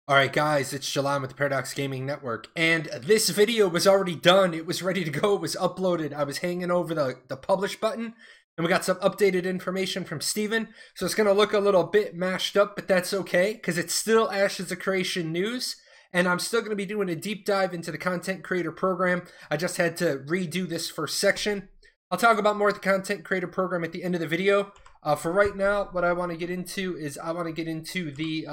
Alright guys, it's Jahlon with the Paradox Gaming Network, and this video was already done. It was ready to go, it was uploaded. I was hanging over the publish button, and we got some updated information from Steven. So it's going to look a little bit mashed up, but that's okay, because it's still Ashes of Creation news, and I'm still going to be doing a deep dive into the Content Creator Program. I just had to redo this first section. I'll talk about more of the Content Creator Program at the end of the video. For right now, what I want to get into is I want to get into the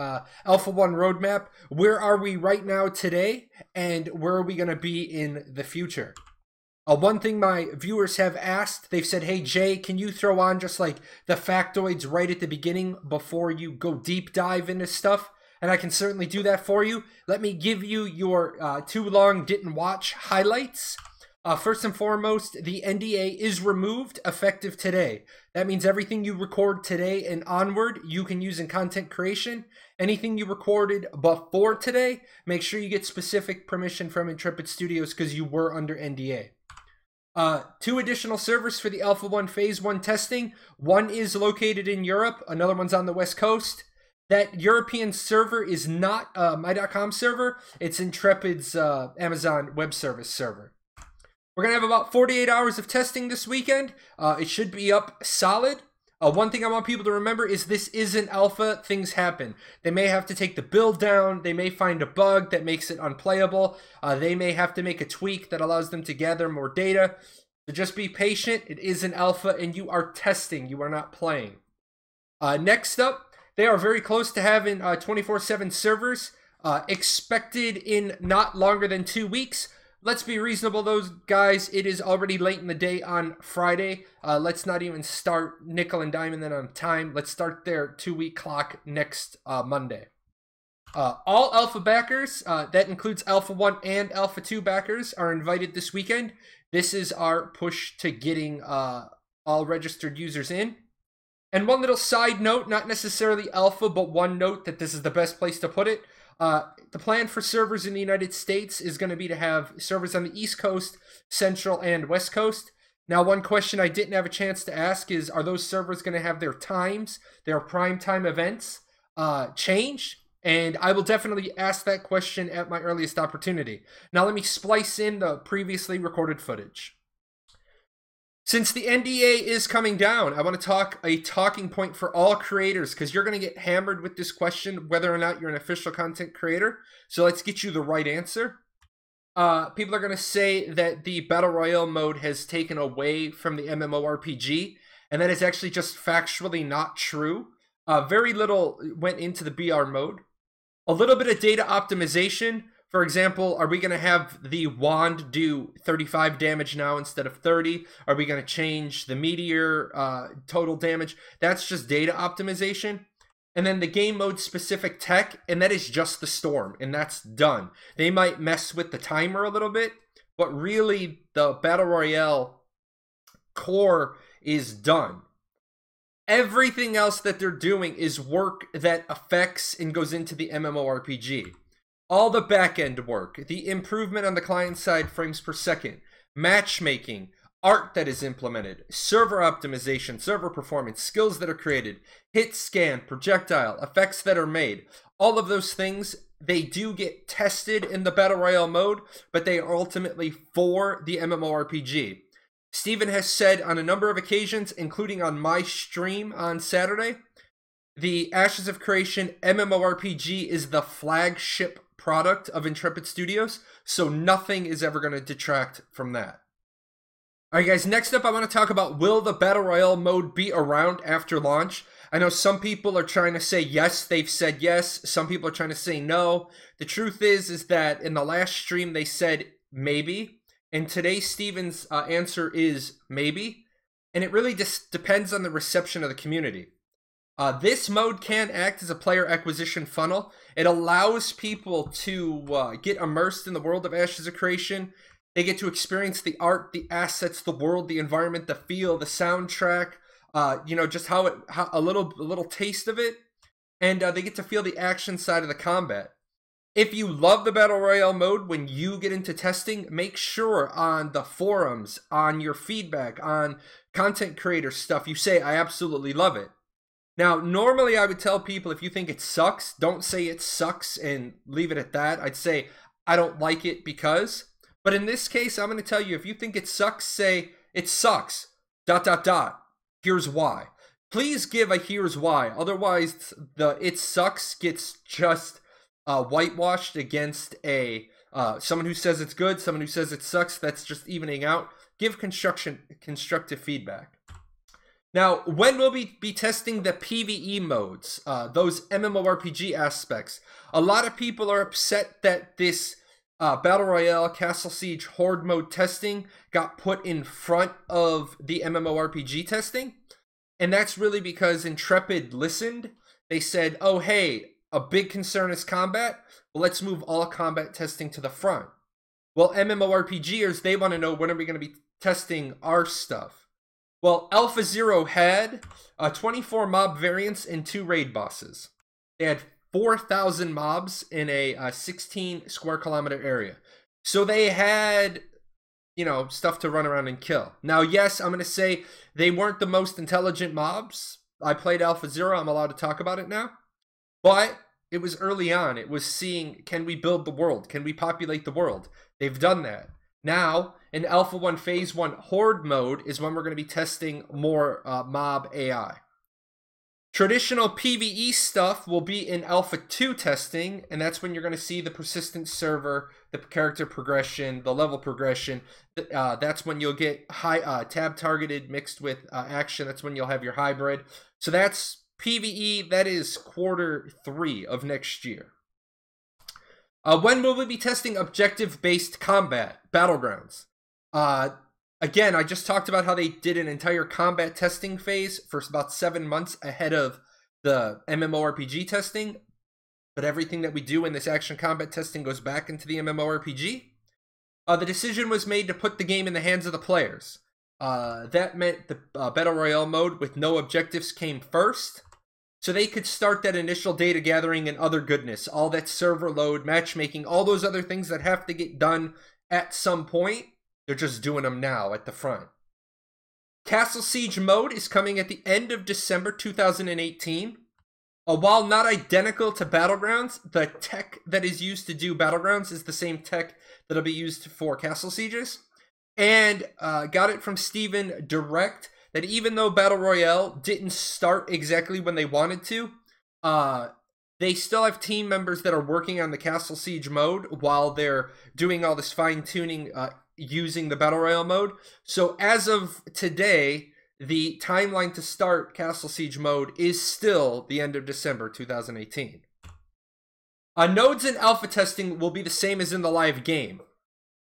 Alpha 1 roadmap. Where are we right now today, and where are we going to be in the future? One thing my viewers have asked, they've said, hey Jay, can you throw on just like the factoids right at the beginning before you go deep dive into stuff? And I can certainly do that for you. Let me give you your too long didn't watch highlights. First and foremost, the NDA is removed effective today. That means everything you record today and onward, you can use in content creation. Anything you recorded before today, make sure you get specific permission from Intrepid Studios because you were under NDA. 2 additional servers for the Alpha 1 Phase 1 testing. One is located in Europe, another one's on the West Coast. That European server is not my.com server, it's Intrepid's Amazon Web Service server. We're going to have about 48 hours of testing this weekend. It should be up solid. One thing I want people to remember is this isn't alpha. Things happen. They may have to take the build down. They may find a bug that makes it unplayable. They may have to make a tweak that allows them to gather more data. So just be patient. It is an alpha and you are testing. You are not playing. Next up, they are very close to having 24/7 servers expected in not longer than 2 weeks. Let's be reasonable, those guys. It is already late in the day on Friday. Let's not even start nickel and diamond then on time. Let's start their 2-week clock next Monday. All Alpha backers, that includes Alpha 1 and Alpha 2 backers, are invited this weekend. This is our push to getting all registered users in. And one little side note, not necessarily Alpha, but one note that this is the best place to put it. The plan for servers in the United States is going to be to have servers on the East Coast, Central, and West Coast. Now, one question I didn't have a chance to ask is, are those servers going to have their times, their prime time events, changed? And I will definitely ask that question at my earliest opportunity. Now, let me splice in the previously recorded footage. Since the NDA is coming down, I want to talk a talking point for all creators because you're going to get hammered with this question whether or not you're an official content creator. So let's get you the right answer. People are going to say that the Battle Royale mode has taken away from the MMORPG, and that is actually just factually not true. Very little went into the BR mode. A little bit of data optimization. For example, are we going to have the wand do 35 damage now instead of 30? Are we going to change the meteor total damage? That's just data optimization. And then the game mode specific tech, and that is just the storm, and that's done. They might mess with the timer a little bit, but really the Battle Royale core is done. Everything else that they're doing is work that affects and goes into the MMORPG. All the back-end work, the improvement on the client side frames per second, matchmaking, art that is implemented, server optimization, server performance, skills that are created, hit scan, projectile, effects that are made. All of those things, they do get tested in the Battle Royale mode, but they are ultimately for the MMORPG. Steven has said on a number of occasions, including on my stream on Saturday, the Ashes of Creation MMORPG is the flagship product of Intrepid Studios, so nothing is ever going to detract from that. Alright guys, next up I want to talk about, will the Battle Royale mode be around after launch? I know some people are trying to say yes, they've said yes. Some people are trying to say no. The truth is that in the last stream they said maybe, and today Steven's answer is maybe, and it really just depends on the reception of the community. This mode can act as a player acquisition funnel. It allows people to get immersed in the world of Ashes of Creation. They get to experience the art, the assets, the world, the environment, the feel, the soundtrack, just how a little taste of it. And they get to feel the action side of the combat. If you love the Battle Royale mode, when you get into testing, make sure on the forums, on your feedback, on content creator stuff, you say, I absolutely love it. Now, normally I would tell people if you think it sucks, don't say it sucks and leave it at that. I'd say I don't like it because. But in this case, I'm going to tell you if you think it sucks, say it sucks. ... Here's why. Please give a here's why. Otherwise, the it sucks gets just whitewashed against a someone who says it's good, someone who says it sucks. That's just evening out. Give constructive feedback. Now, when will we be testing the PvE modes, those MMORPG aspects? A lot of people are upset that this Battle Royale Castle Siege Horde mode testing got put in front of the MMORPG testing. And that's really because Intrepid listened. They said, oh, hey, a big concern is combat. Well, let's move all combat testing to the front. Well, MMORPGers, they want to know when are we going to be testing our stuff. Well, Alpha Zero had 24 mob variants and 2 raid bosses. They had 4,000 mobs in a 16 square kilometer area. So they had, you know, stuff to run around and kill. Now, yes, I'm going to say they weren't the most intelligent mobs. I played Alpha Zero. I'm allowed to talk about it now. But it was early on. It was seeing, can we build the world? Can we populate the world? They've done that. Now, in Alpha 1 Phase 1 Horde mode is when we're going to be testing more mob AI. Traditional PvE stuff will be in Alpha 2 testing, and that's when you're going to see the persistent server, the character progression, the level progression. That's when you'll get high tab targeted mixed with action. That's when you'll have your hybrid. So that's PvE. That is Q3 of next year. When will we be testing objective-based combat, Battlegrounds? Again, I just talked about how they did an entire combat testing phase for about 7 months ahead of the MMORPG testing. But everything that we do in this action combat testing goes back into the MMORPG. The decision was made to put the game in the hands of the players. That meant the Battle Royale mode with no objectives came first. So they could start that initial data gathering and other goodness. All that server load, matchmaking, all those other things that have to get done at some point. They're just doing them now at the front. Castle Siege mode is coming at the end of December 2018. While not identical to Battlegrounds, the tech that is used to do Battlegrounds is the same tech that'll be used for Castle Sieges. And got it from Steven direct that even though Battle Royale didn't start exactly when they wanted to, they still have team members that are working on the Castle Siege mode while they're doing all this fine-tuning using the Battle Royale mode. So as of today, the timeline to start Castle Siege mode is still the end of December 2018. Nodes in alpha testing will be the same as in the live game.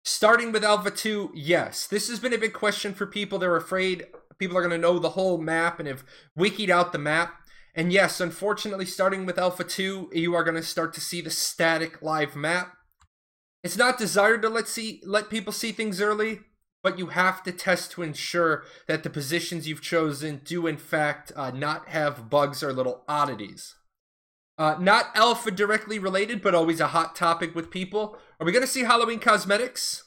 Starting with Alpha 2, yes. This has been a big question for people. They're afraid people are going to know the whole map and have wikied out the map. And yes, unfortunately, starting with Alpha 2, you are going to start to see the static live map. It's not desired to let people see things early, but you have to test to ensure that the positions you've chosen do in fact not have bugs or little oddities. Not alpha directly related, but always a hot topic with people. Are we going to see Halloween cosmetics?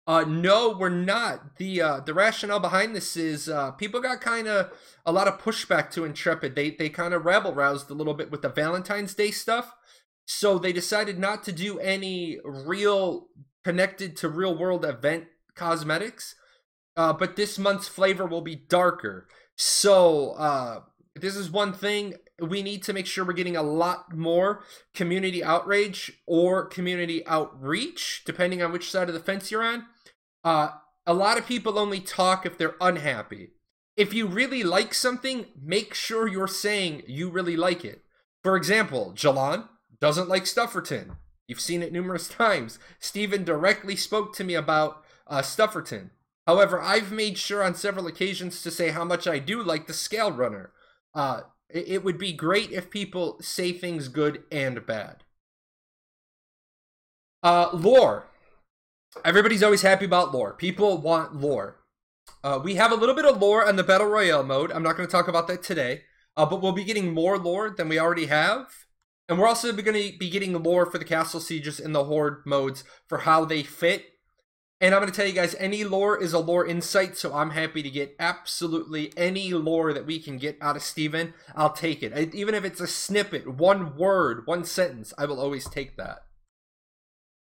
No, we're not. The rationale behind this is people got kind of a lot of pushback to Intrepid. They kind of rabble-roused a little bit with the Valentine's Day stuff. So they decided not to do any real connected to real-world event cosmetics. But this month's flavor will be darker. So this is one thing. We need to make sure we're getting a lot more community outrage or community outreach, depending on which side of the fence you're on. A lot of people only talk if they're unhappy. If you really like something, make sure you're saying you really like it. For example, Jahlon doesn't like Stufferton. You've seen it numerous times. Steven directly spoke to me about Stufferton. However, I've made sure on several occasions to say how much I do like the Scale Runner. It would be great if people say things good and bad. Lore. Everybody's always happy about lore. People want lore. We have a little bit of lore on the Battle Royale mode. I'm not going to talk about that today. But we'll be getting more lore than we already have. And we're also going to be getting lore for the Castle Sieges and the Horde modes for how they fit. And I'm going to tell you guys, any lore is a lore insight, so I'm happy to get absolutely any lore that we can get out of Steven. I'll take it. Even if it's a snippet, one word, one sentence, I will always take that.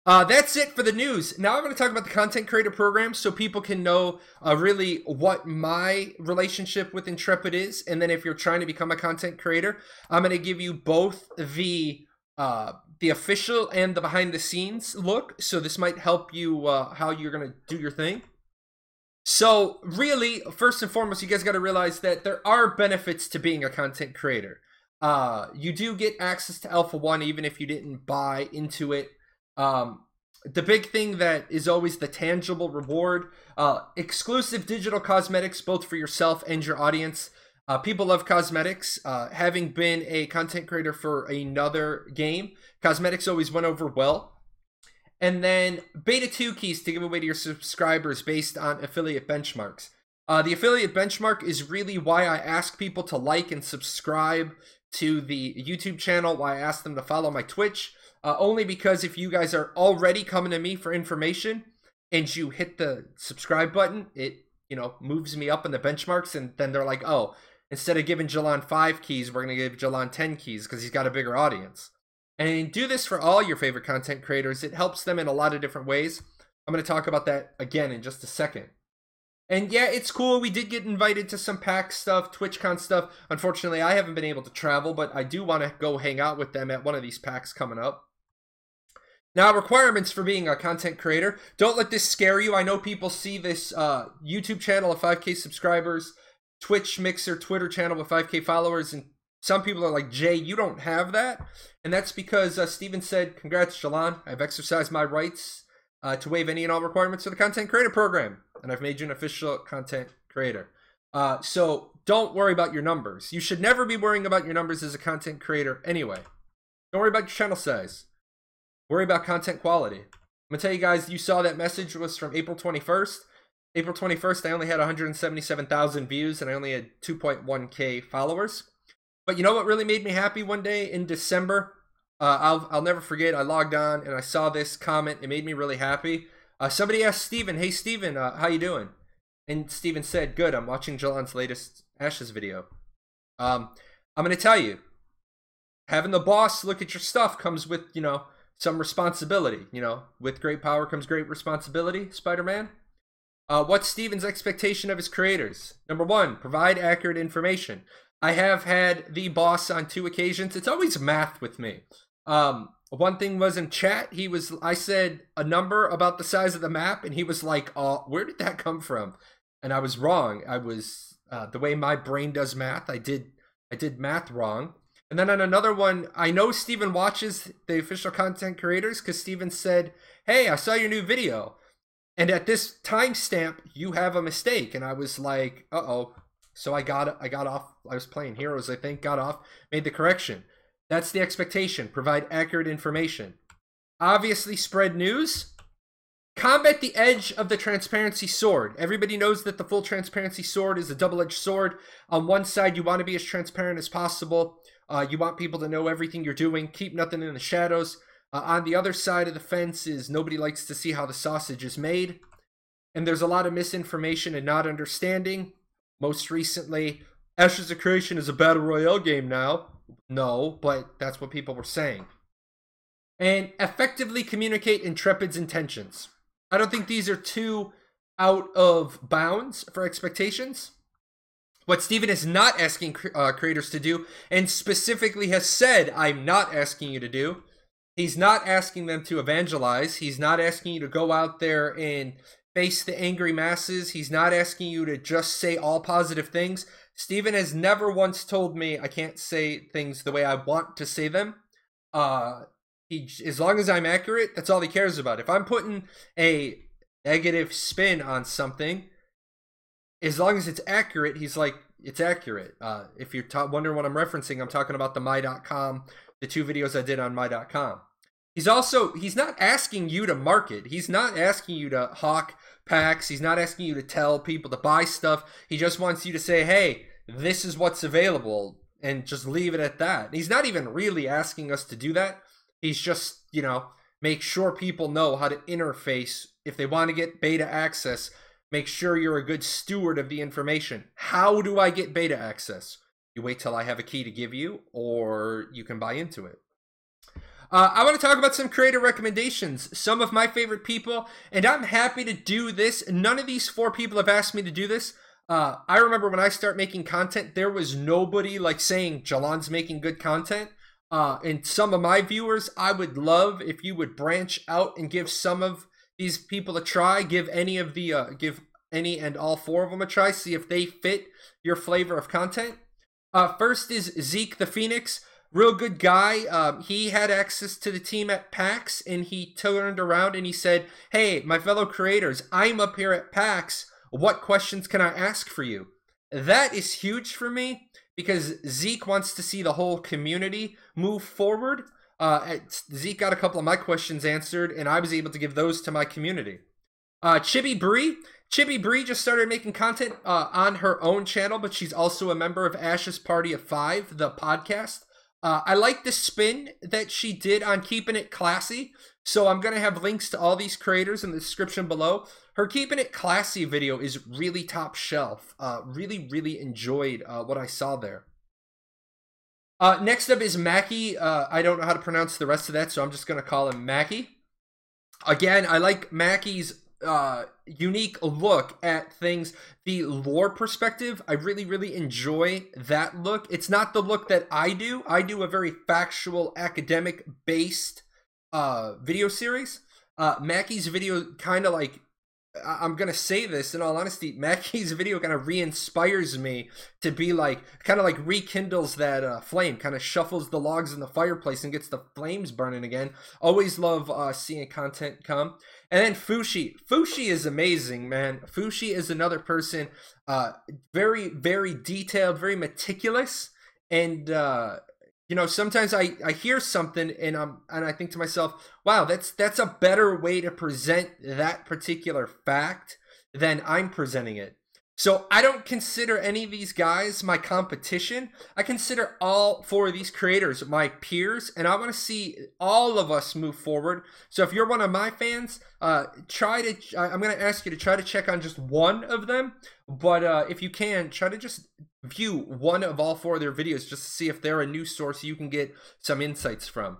That's it for the news. Now I'm going to talk about the content creator program so people can know really what my relationship with Intrepid is. And then if you're trying to become a content creator, I'm going to give you both the official and the behind the scenes look. So this might help you how you're going to do your thing. So really, first and foremost, you guys got to realize that there are benefits to being a content creator. You do get access to Alpha 1 even if you didn't buy into it. The big thing that is always the tangible reward, exclusive digital cosmetics, both for yourself and your audience. People love cosmetics. Having been a content creator for another game, cosmetics always went over well. And then beta 2 keys to give away to your subscribers based on affiliate benchmarks. The affiliate benchmark is really why I ask people to like and subscribe to the YouTube channel, why I ask them to follow my Twitch. Only because if you guys are already coming to me for information and you hit the subscribe button, it, moves me up in the benchmarks, and then they're like, oh, instead of giving Jahlon 5 keys, we're going to give Jahlon 10 keys because he's got a bigger audience. And do this for all your favorite content creators. It helps them in a lot of different ways. I'm going to talk about that again in just a second. And yeah, it's cool. We did get invited to some PAX stuff, TwitchCon stuff. Unfortunately, I haven't been able to travel, but I do want to go hang out with them at one of these PAX coming up. Now, requirements for being a content creator. Don't let this scare you. I know people see this YouTube channel of 5K subscribers, Twitch Mixer, Twitter channel with 5K followers, and some people are like, Jay, you don't have that. And that's because Steven said, congrats, Jahlon. I've exercised my rights to waive any and all requirements for the content creator program. And I've made you an official content creator. So don't worry about your numbers. You should never be worrying about your numbers as a content creator anyway. Don't worry about your channel size. Worry about content quality. I'm going to tell you guys, you saw that message was from April 21st. April 21st, I only had 177,000 views and I only had 2.1K followers. But you know what really made me happy one day in December? I'll never forget, I logged on and I saw this comment. It made me really happy. Somebody asked Steven, hey Steven, how you doing? And Steven said, good, I'm watching Jahlon's latest Ashes video. I'm going to tell you, having the boss look at your stuff comes with, some responsibility. With great power comes great responsibility, Spider-Man. What's Steven's expectation of his creators? Number 1, provide accurate information. I have had the boss on 2 occasions. It's always math with me. One thing was in chat, I said a number about the size of the map, and he was like, where did that come from? And I was wrong. I was, the way my brain does math, I did math wrong. And then on another one, I know Steven watches the official content creators because Steven said, hey, I saw your new video. And at this timestamp, you have a mistake. And I was like, uh-oh. So I got off. I was playing Heroes, I think, got off, made the correction. That's the expectation. Provide accurate information. Obviously, spread news. Combat the edge of the transparency sword. Everybody knows that the full transparency sword is a double-edged sword. On one side, you want to be as transparent as possible. You want people to know everything you're doing. Keep nothing in the shadows. On the other side of the fence is nobody likes to see how the sausage is made. And there's a lot of misinformation and not understanding. Most recently, Ashes of Creation is a battle royale game now. No, but that's what people were saying. And effectively communicate Intrepid's intentions. I don't think these are too out of bounds for expectations. What Steven is not asking creators to do, and specifically has said, I'm not asking you to do, he's not asking them to evangelize. He's not asking you to go out there and face the angry masses. He's not asking you to just say all positive things. Steven has never once told me I can't say things the way I want to say them. As long as I'm accurate, that's all he cares about. If I'm putting a negative spin on something, as long as it's accurate, he's like, it's accurate. If you're wondering what I'm referencing, I'm talking about the my.com, the 2 videos I did on my.com. He's not asking you to market. He's not asking you to hawk packs. He's not asking you to tell people to buy stuff. He just wants you to say, hey, this is what's available, and just leave it at that. He's not even really asking us to do that. He's just, Make sure people know how to interface. If they want to get beta access, make sure you're a good steward of the information. How do I get beta access? You wait till I have a key to give you, or you can buy into it. I want to talk about some creator recommendations, some of my favorite people, and I'm happy to do this. None of these 4 people have asked me to do this. I remember when I start making content, there was nobody like saying Jahlon's making good content. And some of my viewers, I would love if you would branch out and give some of these people a try. Give any and all 4 of them a try. See if they fit your flavor of content. First is Zeke the Phoenix. Real good guy. He had access to the team at PAX, and he turned around and he said, "Hey, my fellow creators, I'm up here at PAX. What questions can I ask for you?" That is huge for me because Zeke wants to see the whole community move forward. Zeke got a couple of my questions answered, and I was able to give those to my community. Chibi Bree just started making content on her own channel, but she's also a member of Ash's Party of 5, the podcast. I like the spin that she did on keeping it classy, so I'm going to have links to all these creators in the description below. Her keeping it classy video is really top shelf. Really enjoyed what I saw there. Next up is Mackie. I don't know how to pronounce the rest of that, so I'm just going to call him Mackie. Again, I like Mackie's unique look at things. The lore perspective, I really enjoy that look. It's not the look that I do. I do a very factual, academic based video series. Mackie's video kind of like, I'm gonna say this in all honesty, Mackie's video kind of re-inspires me to be like, kind of like rekindles that flame, kind of shuffles the logs in the fireplace and gets the flames burning again. Always love seeing content come. And then Fushi is amazing, man. Fushi is another person, very detailed, very meticulous, and sometimes I hear something and I think to myself, wow, that's a better way to present that particular fact than I'm presenting it. So I don't consider any of these guys my competition. I consider all 4 of these creators my peers, and I want to see all of us move forward. So if you're one of my fans, I'm going to ask you to try to check on just one of them. But if you can, try to just view one of all 4 of their videos just to see if they're a news source you can get some insights from.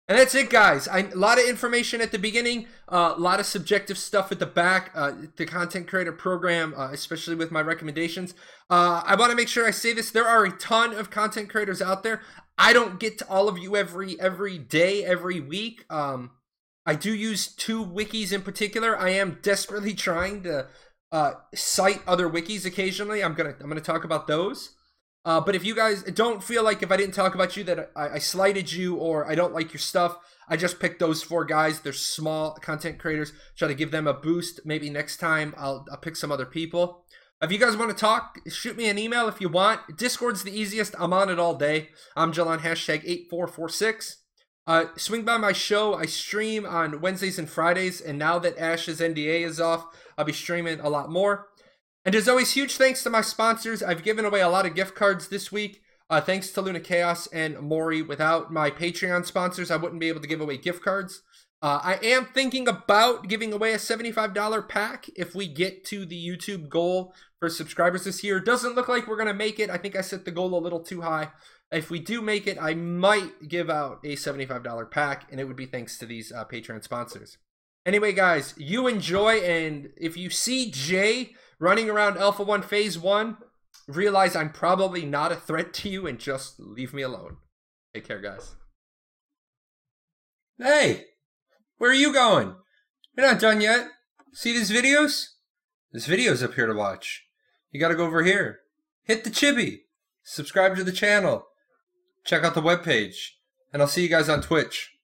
And that's it, guys. A lot of information at the beginning, a lot of subjective stuff at the back. The content creator program, especially with my recommendations. I want to make sure I say this. There are a ton of content creators out there. I don't get to all of you every day, every week. I do use 2 wikis in particular. I am desperately trying to cite other wikis occasionally. I'm gonna talk about those. But if you guys don't feel like if I didn't talk about you that I slighted you or I don't like your stuff, I just picked those 4 guys. They're small content creators. Try to give them a boost. Maybe next time I'll pick some other people. If you guys want to talk, shoot me an email if you want. Discord's the easiest. I'm on it all day. I'm Jahlon, #8446. Swing by my show. I stream on Wednesdays and Fridays, and now that Ash's NDA is off, I'll be streaming a lot more. And as always, huge thanks to my sponsors. I've given away a lot of gift cards this week. Thanks to Luna Chaos and Maury. Without my Patreon sponsors, I wouldn't be able to give away gift cards. I am thinking about giving away a $75 pack if we get to the YouTube goal for subscribers this year. Doesn't look like we're going to make it. I think I set the goal a little too high. If we do make it, I might give out a $75 pack, and it would be thanks to these Patreon sponsors. Anyway, guys, you enjoy, and if you see Jay running around Alpha 1 Phase 1, realize I'm probably not a threat to you and just leave me alone. Take care, guys. Hey, where are you going? You're not done yet. See these videos? There's videos up here to watch. You gotta go over here. Hit the chibi. Subscribe to the channel. Check out the webpage. And I'll see you guys on Twitch.